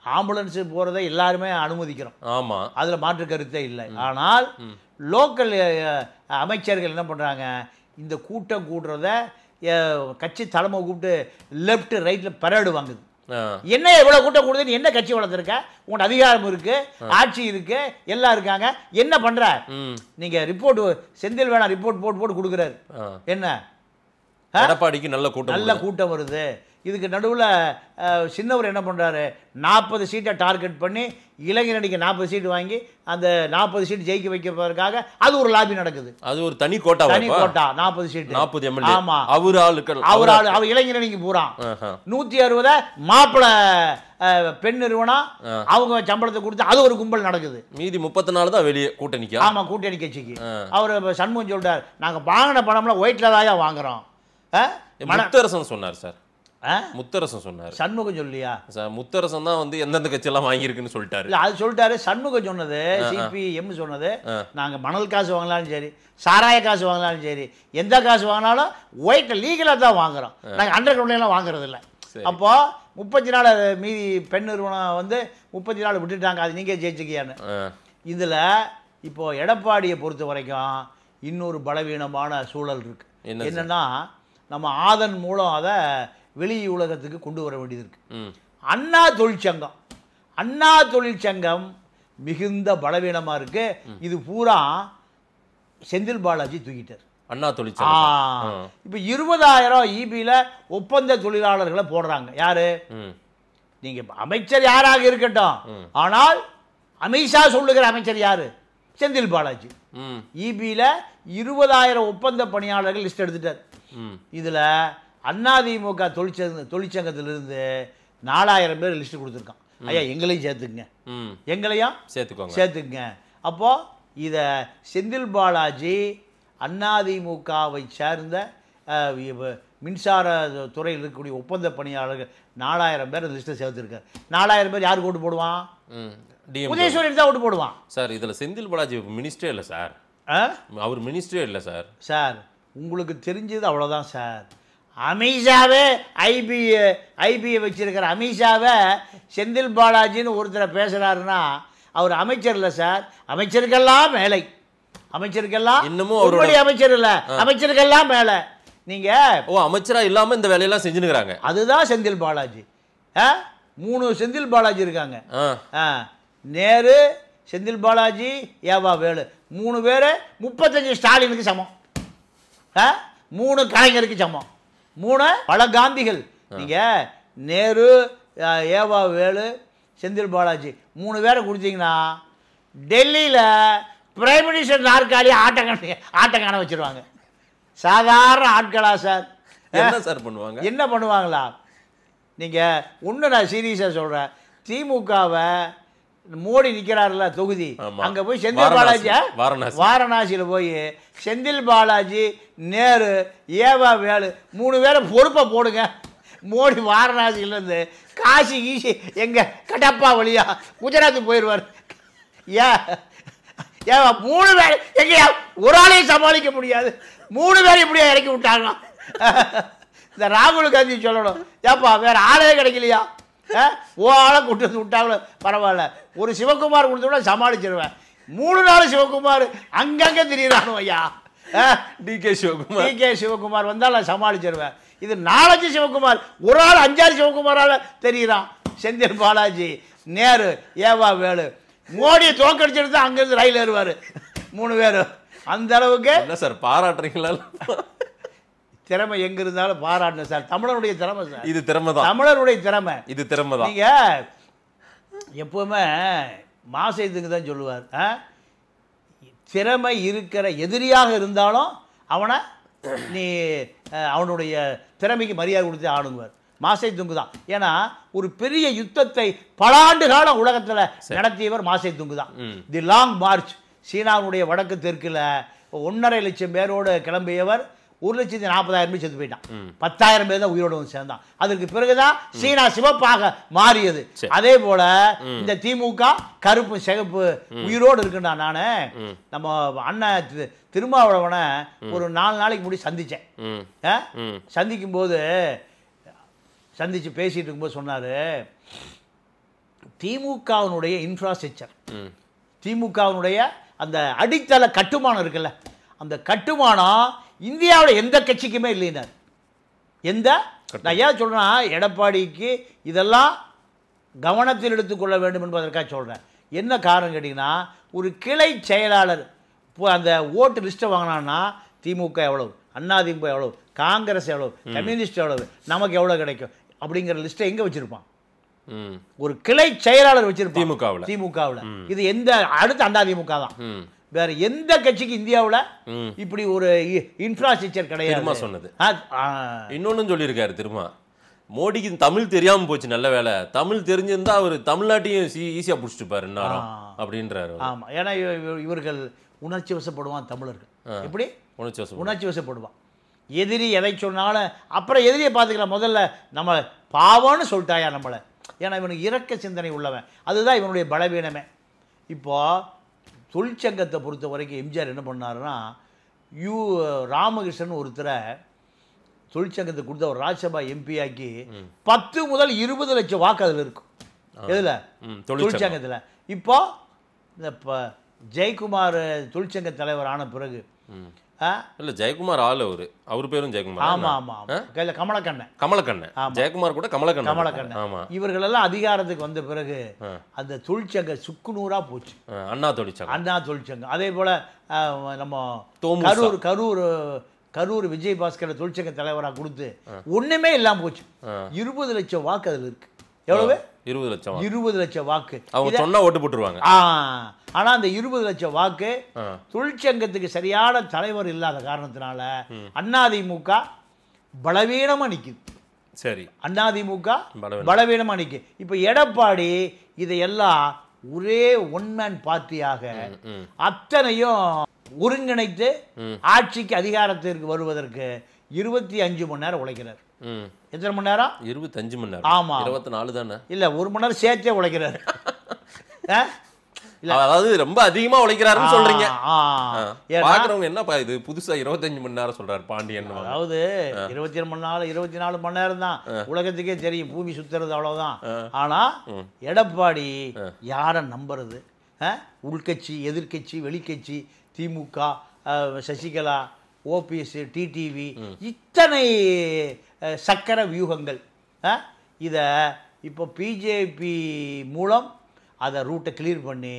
ஆம்புலன்ஸ் போறதை எல்லாருமே அனுமதிக்கிறோம். ஆமா, அதுல மாற்று கருத்தே இல்லை. ஆனால் லோக்கல் அமைச்சர்கள் என்ன பண்றாங்க, இந்த கூட்டம் கூடுறத கட்சி தலைமை கூப்பிட்டு லெஃப்ட் ரைட்ல பரேடு வாங்குது. என்ன எவ்வளவு கூட்டம் கூடுது, நீ என்ன கட்சி வளர்த்துருக்க, உங்களோட அதிகாரம் இருக்கு, ஆட்சி இருக்கு, எல்லாம் இருக்காங்க, என்ன பண்ற நீங்க? ரிப்போர்ட் செந்தில் வேணா ரிப்போர்ட் போட்டு கொடுக்குறாரு. என்ன எடப்பாடிக்கு நல்ல கூட்டம் வருது. இதுக்கு நடுவில் சின்னவர் என்ன பண்ணுறாரு, 40 சீட்டை டார்கெட் பண்ணி இளைஞரணிக்கு 40 சீட்டு வாங்கி அந்த 40 சீட்டு ஜெயிக்க வைக்கிறதுக்காக அது ஒரு லாபி நடக்குது. அது ஒரு தனி கோட்டா 40 சீட்டு 40 எம்எல்ஏ. ஆமா, அவர் இளைஞரணிக்கு பூரா 160 மாப்பிள பெண் நிறுவனம் அவங்க சம்பளத்தை கொடுத்து அது ஒரு கும்பல் நடக்குது. மீதி 34 தான் வெளியே கூட்டணிக்கு. ஆமா, கூட்டணி கட்சிக்கு. அவர் சண்முகம் சொல்றாரு, நாங்க வாங்கின பணம்லாம் ஒயிட்ல தான் வாங்குறோம். முத்தரசன் சொன்னார் சார், முத்தரசன் சொன்னார், சண்முகம் சொல்லியா சார்? முத்தரசன் தான் வந்து எந்தெந்த கட்சியெல்லாம் வாங்கியிருக்குன்னு சொல்லிட்டாரு. அது சொல்லிட்டாரு. சண்முகம் சொன்னது, சிபிஎம் சொன்னது, நாங்க மணல் காசு வாங்கினாலும் சரி, சாராய காசு வாங்கினாலும் சரி, எந்த காசு வாங்கினாலும் ஒயிட் லீகலா தான் வாங்குறோம், நாங்க அண்டர் கிரவுண்ட்லாம் வாங்குறது இல்லை. அப்போ 34 மீதி பெண் நிறுவனம் வந்து 34 விட்டுட்டாங்க, அது நீங்க ஜெயிச்சுக்கியான்னு. இதுல இப்போ எடப்பாடியை பொறுத்த வரைக்கும் இன்னொரு பலவீனமான சூழல் இருக்கு. என்னன்னா, நம்ம ஆதன் மூலம் அதை வெளி உலகத்துக்கு கொண்டு வர வேண்டியது இருக்கு. அண்ணா தொழிற்சங்கம் மிகுந்த பலவீனமா இருக்கு. இது பூரா செந்தில் பாலாஜி தூக்கிட்டார். அண்ணா தொழிற்சங்கம் இப்ப 20,000 ஈபில ஒப்பந்த தொழிலாளர்களை போடுறாங்க. யாரு? நீங்க அமைச்சர் யாராக இருக்கட்டும், ஆனால் அமித்ஷா சொல்லுகிற அமைச்சர் யாரு? செந்தில் பாலாஜி. ஈபில 20,000 ஒப்பந்த பணியாளர்கள் லிஸ்ட் எடுத்துட்டார். இதுல அதிமுக தொழிற்சங்கத்திலிருந்து 4,000 பேர் லிஸ்ட் கொடுத்துருக்கான். ஐயா எங்களையும் சேர்த்துக்குங்க, எங்களையும் சேர்த்துக்குங்க. அப்போ இத செந்தில் பாலாஜி அதிமுகவை சேர்ந்த மின்சார துறையில் இருக்கக்கூடிய ஒப்பந்த பணியாளர்கள் 4,000 பேர் லிஸ்ட்டை சேர்த்துருக்காரு. 4,000 பேர் யாருக்கு ஓட்டு போடுவான்? உதயசூரியன் தான் ஓட்டு போடுவான் சார். இதுல செந்தில் பாலாஜி மினிஸ்டரே இல்லை சார். அவர் மினிஸ்டரே இல்லை சார். சார் உங்களுக்கு தெரிஞ்சது அவ்வளோதான் சார். அமித்ஷாவே ஐபியை வச்சிருக்கிற அமித்ஷாவை செந்தில் பாலாஜின்னு ஒருத்தரை பேசுறாருன்னா அவர் அமைச்சர் இல்லை சார். அமைச்சருக்கெல்லாம் மேலை, அமைச்சருக்கெல்லாம் இன்னமும் அவருடைய அமைச்சர் இல்லை, அமைச்சருக்கெல்லாம் மேலே. நீங்க அமைச்சரா இல்லாம இந்த வேலையெல்லாம் செஞ்சுக்கிறாங்க. அதுதான் செந்தில் பாலாஜி. 3 செந்தில் பாலாஜி இருக்காங்க. நேரு, செந்தில் பாலாஜி, ஏவா வேலு, 3 பேரு 35 ஸ்டாலினுக்கு சமம், 3 கலைஞருக்கு சமம், 3 பல காந்திகள். நீங்க நேரு, ஏவா வேலு, செந்தில் பாலாஜி 3 பேரை கொடுத்தீங்கன்னா டெல்லியில பிரைம் மினிஸ்டர் நாற்காலி ஆட்டம் காண வச்சிருவாங்க. சாதாரண ஆட்களா சார்? என்ன சார் பண்ணுவாங்க? என்ன பண்ணுவாங்களா? நீங்க ஒண்ணு நான் சீரியஸா சொல்றேன். திமுகவை மோடி நிக்கிறாருல தொகுதி, அங்க போய் செந்தில் பாலாஜி வாரணாசியில போய் செந்தில் பாலாஜி, நேரு, ஏவா வேலு 3 பேரை பொறுப்பை போடுங்க. மோடி வாரணாசியில இருந்து காசி கீசி எங்க கடப்பா வழியா குஜராத்துக்கு போயிடுவார். ஏவா 3 பேர் எங்கயா ஒரு ஆளையும் சமாளிக்க முடியாது, 3 பேரை இப்படியா இறக்கி விட்டாங்க. இந்த ராகுல் காந்தி சொல்லணும், ஏப்பா வேற ஆளே கிடைக்கலையா, ஆளை கூட்டு வந்து விட்டாங்களோ பரவாயில்ல, ஒரு சிவகுமார் கொடுத்து விட சமாளிச்சிருவேன். 3 நாள் சிவகுமார் அங்கங்க திரியிறானோ ஐயா. டிகே சிவகுமார் வந்தால் நான் சமாளிச்சிருவேன். இது 4 சிவகுமார், ஒரு ஆள் 5 சிவகுமாரால தெரியுறான். செந்தில் பாலாஜி, நேரு, ஏவா வேலு மோடியை தோக்கடிச்சிட்டு தான் அங்கிருந்து ரயில் ஏறுவாரு 3 பேரும். அந்த அளவுக்கு என்ன சார் பாராட்டுறீங்களா? திறமை எங்க இருந்தாலும் பாராட்டணும் சார். தமிழனுடைய திறமை சார். இது திறமை தான், தமிழருடைய திறமை. இது திறமை தான். நீங்க எப்பவுமே மாசைத்துக்கு தான் சொல்லுவார், திறமை இருக்கிற எதிரியாக இருந்தாலும் அவனை நீ அவனுடைய திறமைக்கு மரியாதை கொடுத்து ஆடுங்குவார். மாசை துங்கு தான். ஏன்னா ஒரு பெரிய யுத்தத்தை பல ஆண்டு காலம் உலகத்தில் நடத்தியவர் மாசை துங்கு தான். தி லாங் மார்ச், சீனாவுடைய வடக்கு தெற்குல 1.5 லட்சம் பேரோடு கிளம்பியவர் 1,40,000 பேர் செத்து போயிட்டான். 10,000 பேர் தான் உயிரோடு வந்து சேர்ந்தான். அதற்கு பிறகுதான் சீனா சிவப்பாக மாறியது. அதே போல இந்த திமுக கருப்பு சிகப்பு உயிரோடு இருக்குன்னா, நானு நம்ம அண்ணன் திருமாவளவனை ஒரு 4 நாளைக்கு முன்னாடி சந்திச்சேன். சந்திக்கும் போது சந்திச்சு பேசிட்டு இருக்கும்போது சொன்னாரு, திமுகவினுடைய இன்ஃப்ராஸ்ட்ரக்சர், திமுகவினுடைய அந்த அடித்தள கட்டுமானம் இருக்குல்ல, அந்த கட்டுமானம் இந்தியாவில் எந்த கட்சிக்குமே இல்லைனார். நான் ஏன் சொல்றேன்னா எடப்பாடிக்கு இதெல்லாம் கவனத்தில் எடுத்துக்கொள்ள வேண்டும் என்பதற்காக சொல்றேன். என்ன காரணம் கேட்டிங்கன்னா, ஒரு கிளை செயலாளர் இப்போ அந்த ஓட்டு லிஸ்ட்டை வாங்கினான்னா திமுக எவ்வளவு, அதிமுக எவ்வளவு, காங்கிரஸ் எவ்வளவு, கம்யூனிஸ்ட் எவ்வளவு, நமக்கு எவ்வளவு கிடைக்கும் அப்படிங்கிற லிஸ்ட்டை எங்க வச்சிருப்பான்? ஒரு கிளை செயலாளர் வச்சிருப்பான் திமுகவில். இது எந்த அடுத்த அதிமுக தான். வேற எந்த கட்சிக்கு இந்தியாவில் இப்படி ஒரு இன்ஃப்ராஸ்ட்ரக்சர் கிடையாது சொன்னது. இன்னொன்னு சொல்லியிருக்காரு திரும்ப, மோடிக்கு தமிழ் தெரியாம போச்சு, நல்ல வேலை தமிழ் தெரிஞ்சிருந்தா அவர் தமிழ்நாட்டையும் ஈஸியா புடிச்சிட்டுப்பாரு அப்படின்றாரு. ஆமா, ஏன்னா இவர்கள் உணர்ச்சி வசப்படுவான் தமிழர்கள். எப்படி உணர்ச்சி வசப்படுவான்? எதிரி எதை சொன்னாலும் அப்புறம் எதிரியை பார்த்துக்கலாம், முதல்ல நம்ம பாவம்னு சொல்லிட்டாயா நம்மளை. ஏன்னா இவனுக்கு இரக்க சிந்தனை உள்ளவன், அதுதான் இவனுடைய பலவீனமே. இப்போ தொழிற்சங்கத்தை பொறுத்த வரைக்கும் எம்ஜிஆர் என்ன பண்ணாருன்னா, ராமகிருஷ்ணன் ஒருத்தரை தொழிற்சங்கத்தை கொடுத்த ஒரு ராஜ்யசபா எம்பி ஆக்கி 10 முதல் 20 லட்சம் வாக்கு அதில் இருக்கும். எதுல? தொழிற்சங்கத்தில். இப்போ இந்த ஜெயக்குமார் தொழிற்சங்க தலைவர் ஆன பிறகு இல்ல ஜெயக்குமார் அவர் பேரும் ஜெயக்குமார். ஆமா ஆமா, கமலக்கண்ணன் ஜெயக்குமார் கூட கமலக்கண்ணன். இவர்கள் எல்லாம் அதிகாரத்துக்கு வந்த பிறகு அந்த தொழிற்சங்க சுக்குநூறா போச்சு. அண்ணா தொழிற்சங்கம். அதே போல நம்ம கரூர் விஜய் பாஸ்கர் தொழிற்சங்க தலைவராக கொடுத்து ஒண்ணுமே இல்லாம போச்சு. 20 லட்சம் வாக்கு அதுல இருக்கு. எவ்வளவு? 20 லட்சம் வாக்கு. அவங்க சொன்னா ஓட்டு போட்டுருவாங்க. ஆனா அந்த 20 லட்சம் வாக்கு தொழிற்சங்கத்துக்கு சரியான தலைவர் இல்லாத காரணத்தினால அதிமுக பலவீனமா நிக்குது. சரி, அதிமுக பலவீனமா நிக்கு. இப்ப எடப்பாடி இதையெல்லாம் ஒரே ஒன்மேன் பார்ட்டியாக அத்தனையும் ஒருங்கிணைத்து ஆட்சிக்கு அதிகாரத்திற்கு வருவதற்கு 25 மணி நேரம் உழைக்கிறார். எத்தனை மணி நேரம்? 25 மணி நேரம். ஆமா, 24 தானே. இல்ல, 1 மணி நேரம் சேர்த்தே உழைக்கிறார். அதாவது ரொம்ப அதிகமா உழைக்கிறாருன்னு சொல்றீங்க. பாக்குறவங்க என்னப்பா இது புதுசா 25 மணி நேரம் சொல்றாரு பாண்டியன். அதாவது 24 மணி நேரம் தான் உலகத்துக்கே தெரியும், பூமி சுத்துறது அவ்வளவுதான். ஆனா எடப்பாடி யாரை நம்புறது? உள்கட்சி, எதிர்கட்சி, வெளிக்கட்சி, திமுக, சசிகலா, ஓபிஎஸ், டிடிவி, இத்தனை சக்கர வியூகங்கள். இதை இப்போ பிஜேபி மூலம் அதை ரூட்டை கிளியர் பண்ணி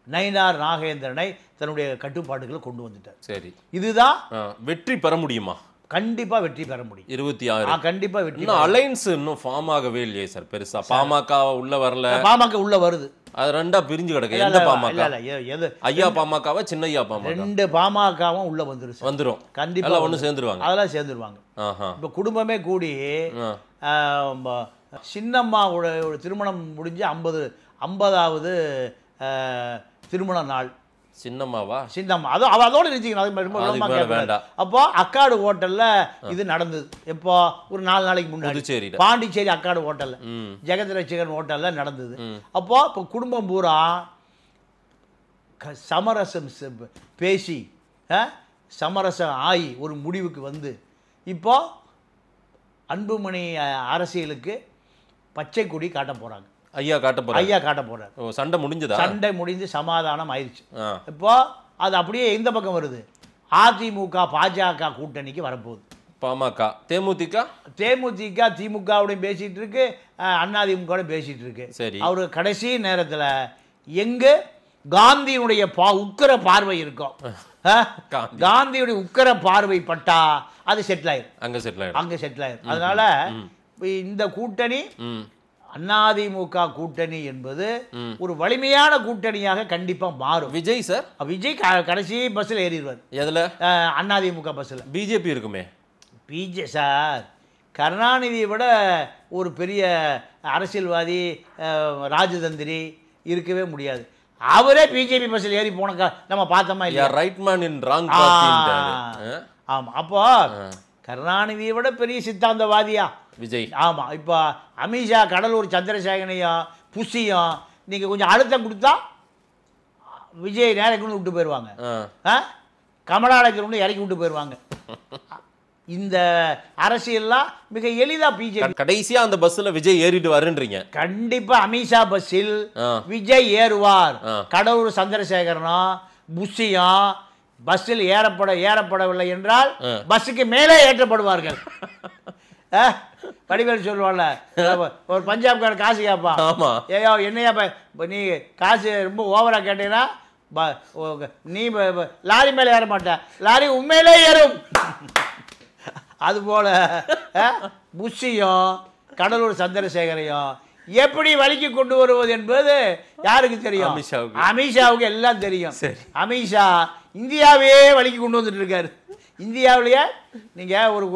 நயினார் நாகேந்திரனை தன்னுடைய கட்டுப்பாடுகளை கொண்டு வந்துட்டார். சரி, இதுதான் வெற்றி பெற முடியுமா? கண்டிப்பா வெற்றி பெற முடியும். 26 கண்டிப்பா வெற்றி. அலைன்ஸ் இன்னும் ஃபார்ம் ஆகவே இல்லையே சார் பெருசா. பாமக உள்ள வரல. பாமக உள்ள வருது, அது ரெண்டா பிரிஞ்சு கிடக்கு. எந்த பாமக? ஐயா பாமகவா சின்ன ஐயா பாமக? 2 பாமகவும் உள்ள வந்துரும். கண்டிப்பா ஒண்ணு சேர்ந்துருவாங்க. அதெல்லாம் சேர்ந்துருவாங்க. இப்ப குடும்பமே கூடி சின்னம்மாவோட திருமணம் முடிஞ்சு 50வது திருமண நாள். சின்னம்மாவா? சின்னம்மா. அதோட நிறுத்திக்கணும். அப்போ அக்காடு ஹோட்டல்ல இது நடந்தது. எப்போ? ஒரு 4 நாளைக்கு முன்னாடி பாண்டிச்சேரி அக்காடு ஹோட்டல்ல, ஜெகத் ரசிகன் ஹோட்டல்ல நடந்தது. அப்போ இப்போ குடும்பம் பூரா சமரசம் பேசி சமரசம் ஆகி ஒரு முடிவுக்கு வந்து இப்போ அன்புமணி அரசியலுக்கு பச்சை கொடி காட்ட போறாங்க. ஐயா காட்ட போறாரு. சண்டை முடிஞ்சதா? சண்டை முடிஞ்சு சமாதானம் ஆயிடுச்சு. இப்போ அது அப்படியே எந்த பக்கம் வருது? அதிமுக பாஜக கூட்டணிக்கு வரப்போகுது. பாமக, தேமுதிக திமுகவுடையும் பேசிட்டு இருக்கு, அதிமுக பேசிட்டு இருக்கு. சரி, அவரு கடைசி நேரத்தில் எங்க காந்தியுடைய உக்கிர பார்வை இருக்கும், காந்தியுடைய உக்கிர பார்வை பட்டா அது செட்டில் ஆயிரும். அங்க செட்டில் ஆயிரும். அதனால இந்த கூட்டணி அதிமுக கூட்டணி என்பது ஒரு வலிமையான கூட்டணியாக கண்டிப்பா மாறும். விஜய் கடைசி பஸ்ல ஏறிடுவார். எதுல? அதிமுக பஸ்ல. பிஜேபி இருக்குமே. சார், கருணாநிதியை விட ஒரு பெரிய அரசியல்வாதி, ராஜதந்திரி இருக்கவே முடியாது. அவரே பிஜேபி பஸ்ல ஏறி போன நம்ம பார்த்தோமா இல்லையா? Right man in wrong party. ஆமா, அப்போ கருணாநிதியை விட பெரிய சித்தாந்தவாதியா விஜய். ஆமா, இப்போ அமித்ஷா கடலூர் சந்திரசேகரனையும் புஷியும் நீங்க கொஞ்சம் அழுத்தம் கொடுத்தா விஜய் நேரம் கொண்டு விட்டு போயிடுவாங்க, கமலாலயத்தில் இறக்கி விட்டு போயிடுவாங்க. இந்த அரசியல்லாம் மிக எளிதா பிஜேபி. கடைசியா அந்த பஸ்ல விஜய் ஏறிட்டு வருன்றீங்க? கண்டிப்பா அமித்ஷா பஸ்ஸில் விஜய் ஏறுவார். கடலூர் சந்திரசேகரனும் புஷியும் பஸ்ஸில் ஏறப்படவில்லை என்றால் பஸ்ஸுக்கு மேலே ஏற்றப்படுவார்கள். வடிவேல் சொல்லுவாள்ல, ஒரு பஞ்சாப்காரன் காசு கேட்பான், ஏயோ என்னையா நீ காசு ரொம்ப ஓவரா கேட்டீங்கன்னா நீ லாரி மேலே ஏற மாட்ட, லாரி உண்மையிலே ஏறும். அதுபோல புஷ்ஷையும் கடலூர் சந்திரசேகரையும் எப்படி வழிக்கு கொண்டு வருவது என்பது யாருக்கு தெரியும்? அமித்ஷாவுக்கு எல்லாம் தெரியும். அமித்ஷா இந்தியாவையே வழிக்கு கொண்டு வந்துட்டு இருக்காரு. இந்தியாவிலேயே நீங்கள் ஒரு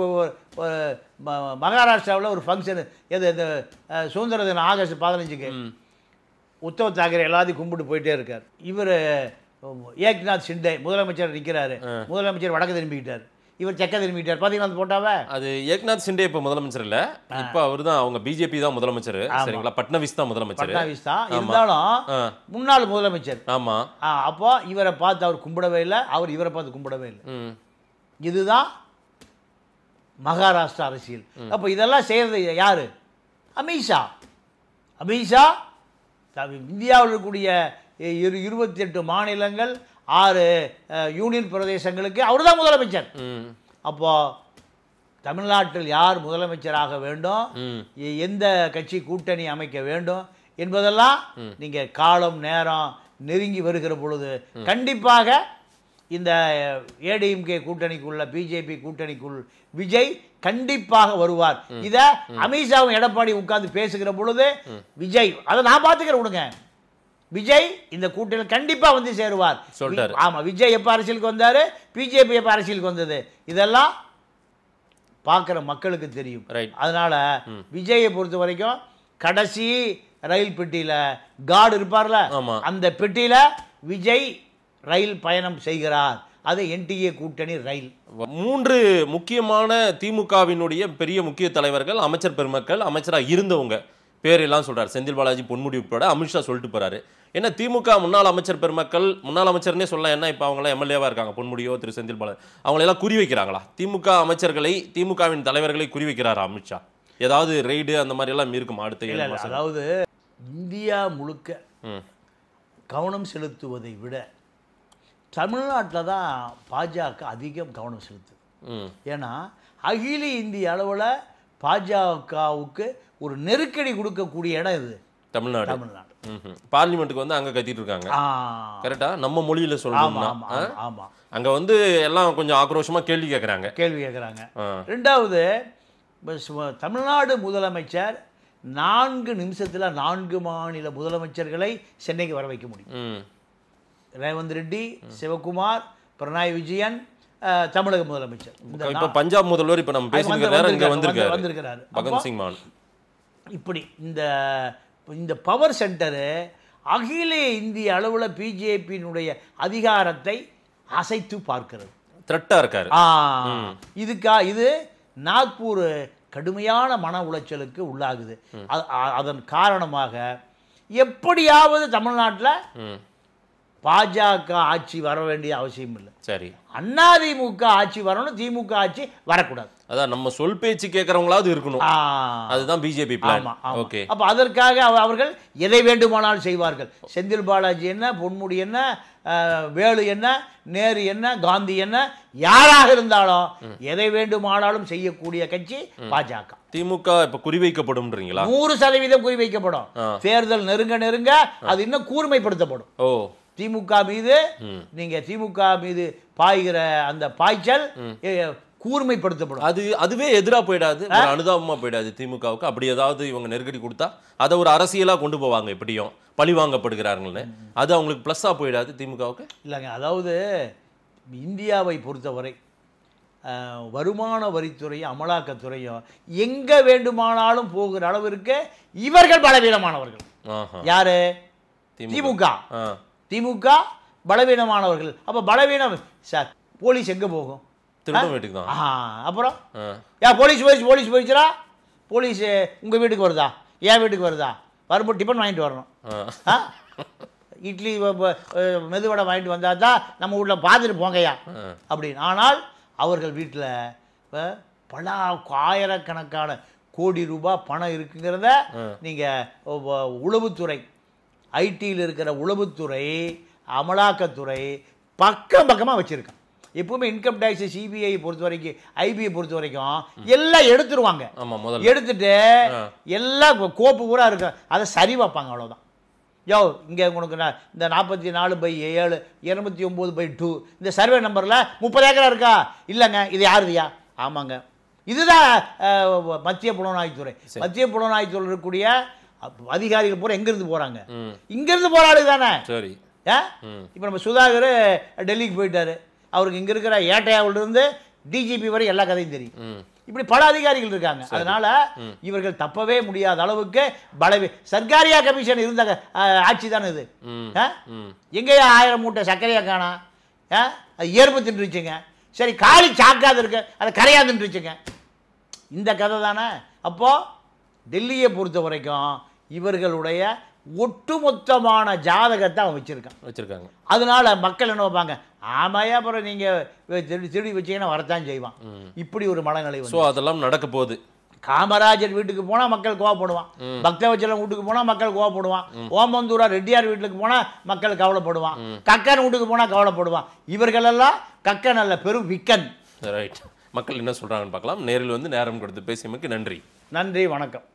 மகாராஷ்டிராவில் ஒரு ஃபங்க்ஷனு எது இந்த சுதந்திர தினம் ஆகஸ்ட் 15க்கு உத்தவ் தாக்கரே எல்லாத்தையும் கும்பிட்டு போயிட்டே இருக்கார். இவர் ஏக்நாத் ஷிண்டே முதலமைச்சர் நிற்கிறாரு, முதலமைச்சர் வடக்கு திரும்பிக்கிட்டார், இவர் செக்க திரும்பிட்டார். பாத்தீங்களா போட்டாவே? அது ஏக்நாத் ஷிண்டே இப்ப முதலமைச்சர் இல்ல, இப்ப அவர்தான், அவங்க பிஜேபி தான் முதலமைச்சர். சரிங்களா, பட்னவிஸ் தான் முதலமைச்சர். பட்னவிஸ் தான் இருந்தாலும் முன்னாள் முதலமைச்சர். ஆமா. அப்போ இவரை பார்த்து அவர் கும்பிடவே இல்லை, அவர் இவரை பார்த்து கும்பிடவே இல்லை. இதுதான் மகாராஷ்டிரா அரசியல். அப்ப இதெல்லாம் செய்யறது யாரு? அமித்ஷா. அமித்ஷா இந்தியாவில் இருக்கக்கூடிய 28 மாநிலங்கள் 6 யூனியன் பிரதேசங்களுக்கு அவர் தான் முதலமைச்சர். அப்போ தமிழ்நாட்டில் யார் முதலமைச்சராக வேண்டும், எந்த கட்சி கூட்டணி அமைக்க வேண்டும் என்பதெல்லாம் நீங்க காலம் நேரம் நெருங்கி வருகிற பொழுது கண்டிப்பாக இந்த ஏடிஎம்கே கூட்டணிக்குள்ள பிஜேபி கூட்டணிக்குள் விஜய் கண்டிப்பாக வருவார். இத அமித்ஷாவும் எடப்பாடி உட்கார்ந்து பேசுகிற பொழுது விஜய் அதை நான் பார்த்துக்கிறேன் விடுங்க, விஜய் இந்த கூட்டணியில் கண்டிப்பா வந்து சேருவார் சொல்றாரு. ஆமா, விஜய் எப்ப அரசியலுக்கு வந்தாரு, பிஜேபி எப்ப அரசியலுக்கு வந்தது, இதெல்லாம் பார்க்குற மக்களுக்கு தெரியும். அதனால விஜயை பொறுத்த வரைக்கும் கடைசி ரயில் பெட்டியில கார்டு இருப்பார்ல, அந்த பெட்டியில விஜய் ரயில் பயணம் செய்கிறார். அது என்டிஏ கூட்டணி ரயில். 3 முக்கியமான திமுகவினுடைய பெரிய முக்கிய தலைவர்கள், அமைச்சர் பெருமக்கள், அமைச்சராக இருந்தவங்க பேரெல்லாம் சொல்றாரு. செந்தில் பாலாஜி, பொன்முடி உட்பட அமித்ஷா சொல்லிட்டு போறாரு. என்ன திமுக முன்னாள் அமைச்சர் பெருமக்கள், முன்னாள் அமைச்சர்னே சொல்லலாம், என்ன இப்போ அவங்களாம் எம்எல்ஏவா இருக்காங்க, பொன்முடியோ திரு செந்தில் பாலாஜி, அவங்களெல்லாம் குறி வைக்கிறாங்களா? திமுக அமைச்சர்களை, திமுகவின் தலைவர்களை குறி வைக்கிறாரா அமித்ஷா? ஏதாவது ரெய்டு அந்த மாதிரி எல்லாம் இருக்குமா அடுத்த? அதாவது இந்தியா முழுக்க கவனம் செலுத்துவதை விட தமிழ்நாட்டில் தான் பாஜக அதிகம் கவனம் செலுத்துது. ஏன்னா அகில இந்திய அளவில் பாஜகவுக்கு ஒரு நெருக்கடி கொடுக்கக்கூடிய இடம் இது தமிழ்நாடு. பார்லிமெண்ட்டுக்கு வந்து அங்க கத்திட்டு இருக்காங்க. கரெக்டா? நம்ம மொழியில சொல்லணும்னா அங்க வந்து எல்லாம் கொஞ்சம் ஆக்ரோஷமா கேள்வி கேட்கறாங்க. ரெண்டாவது, தமிழ்நாடு முதலமைச்சர் 4 நிமிஷத்துல 4 மாநில முதலமைச்சர்களை சென்னைக்கு வர வைக்க முடியும். ரேவந்த் ரெட்டி, சிவகுமார், பினராயி விஜயன், தமிழக முதலமைச்சர். இப்ப பஞ்சாப் முதல்வர் இப்ப நம்ம வந்திருக்காரு பகத் சிங் மான். இப்படி இந்த பவர் சென்டரு அகில இந்திய அளவுல பிஜேபியினுடைய அதிகாரத்தை அசைத்து பார்க்கிறது. த்ரெட்டா இருக்காரு. இது நாக்பூர் கடுமையான மன உளைச்சலுக்கு உள்ளாகுது. அதன் காரணமாக எப்படியாவது தமிழ்நாட்டில் பாஜக ஆட்சி வர வேண்டிய அவசியம் இல்லை. சரி, அதிமுக ஆட்சி வரணும், திமுக ஆட்சி வரக்கூடாது. அதான் நம்ம சொல் பேச்சு கேட்கறவங்களாவது இருக்கணும். அதுதான் பிஜேபி பிளான். ஓகே, அப்ப அதற்காக அவர்கள் எதை வேண்டுமானாலும் செய்வார்கள். செந்தில் பாலாஜி என்ன, பொன்முடி என்ன, வேலு என்ன, நேரு என்ன, காந்தி என்ன, யாராக இருந்தாலும் எதை வேண்டுமானாலும் செய்யக்கூடிய கட்சி பாஜக. திமுக இப்ப குறிவைக்கப்படும் 100% குறிவைக்கப்படும். தேர்தல் நெருங்க அது இன்னும் கூர்மைப்படுத்தப்படும். திமுக மீது நீங்க திமுக மீது பாய்கிற அந்த பாய்ச்சல் கூர்மைப்படுத்தப்படும். அதுவே எதிராக போயிடாது, அனுதாபமா போயிடாது திமுகவுக்கு. அப்படி ஏதாவது இவங்க நெருக்கடி கொடுத்தா அதை ஒரு அரசியலா கொண்டு போவாங்க, எப்படியும் பழி வாங்கப்படுகிறார்கள்னு. அது அவங்களுக்கு பிளஸ்ஸா போயிடாது திமுகவுக்கு? இல்லைங்க, அதாவது இந்தியாவை பொறுத்தவரை வருமான வரித்துறையும் அமலாக்கத்துறையும் எங்க வேண்டுமானாலும் போகிற அளவிற்கு இவர்கள் பலவீனமானவர்கள். யாரு? திமுக பலவீனமானவர்கள். அப்ப பலவீனம் சார், போலீஸ் எங்க போகும்? அப்புறம் போலீஸ் போயிடுச்சுரா, போலீஸ் உங்க வீட்டுக்கு வருதா, என் வீட்டுக்கு வருதா, வரும்போது டிஃபன் வாங்கிட்டு வரணும், இட்லி மெதுவடை வாங்கிட்டு வந்தா தான் நம்ம வீட்டில் பார்த்துட்டு போங்கய்யா அப்படின்னு. ஆனால் அவர்கள் வீட்டில் பல ஆயிரக்கணக்கான கோடி ரூபாய் பணம் இருக்குங்கிறத நீங்கள் உளவுத்துறை, ஐடியில் இருக்கிற உளவுத்துறை, அமலாக்கத்துறை, பக்கமாக வச்சுருக்கான். எப்பவுமே இன்கம் டேக்ஸ் சிபிஐ பொறுத்த வரைக்கும் ஐபிஐ பொறுத்த வரைக்கும் எல்லாம் எடுத்துருவாங்க. எடுத்துட்டு எல்லாம் கோப்பு பூரா இருக்கு, அதை சரி வைப்பாங்க, அவ்வளோதான். இங்கே உனக்கு இந்த 44/7 209/2 இந்த சர்வே நம்பரில் 30 ஏக்கரா இருக்கா? இல்லைங்க. இது யாருதியா? ஆமாங்க. இதுதான் மத்திய புலனாய்வுத்துறை. மத்திய புலனாய்வுத்துறை இருக்கக்கூடிய அதிகாரிகள் பூரா எங்கிருந்து போகிறாங்க? இங்கிருந்து போராடு தானே. சரி. இப்போ நம்ம சுதாகர் டெல்லிக்கு போயிட்டாரு, அவருக்கு இங்கே இருக்கிற ஏட்டையாவிலிருந்து டிஜிபி வரை எல்லா கதையும் தெரியும். இப்படி பல அதிகாரிகள் இருக்காங்க. அதனால இவர்கள் தப்பவே முடியாத அளவுக்கு சர்க்காரியா கமிஷன் இருந்த ஆட்சி தானே இது. எங்கேயா 1000 மூட்டை சர்க்கரையா காணா? அது ஏற்பு தின்றுச்சுங்க. சரி, காலி சாக்காது இருக்கு, அதை கரையா தின்றுச்சுங்க. இந்த கதை தானே. அப்போ டெல்லியை பொறுத்த வரைக்கும் இவர்களுடைய ஒட்டுமொத்தமான ஜாதகத்தை அவன் வச்சிருக்காங்க. அதனால மக்கள் என்ன வைப்பாங்க? ஆமாயா, அப்புறம் நீங்க திருடி வச்சீங்கன்னா வரத்தான் செய்வான். இப்படி ஒரு மனநிலை வந்து அதெல்லாம் நடக்க போகுது. காமராஜர் வீட்டுக்கு போனா மக்கள் கோவப்படுவான், பக்தவச்சலம் வீட்டுக்கு போனா மக்கள் கோவப்படுவான், ஓமந்தூரா ரெட்டியார் வீட்டுக்கு போனா மக்கள் கவலைப்படுவான், கக்கன் வீட்டுக்கு போனா கவலைப்படுவான். இவர்களெல்லாம் கக்கன் அல்ல, பெரும் விக்கன். ரைட். மக்கள் என்ன சொல்றாங்கன்னு பார்க்கலாம். நேரில் வந்து நேரம் கொடுத்து பேசியமைக்கு நன்றி. நன்றி, வணக்கம்.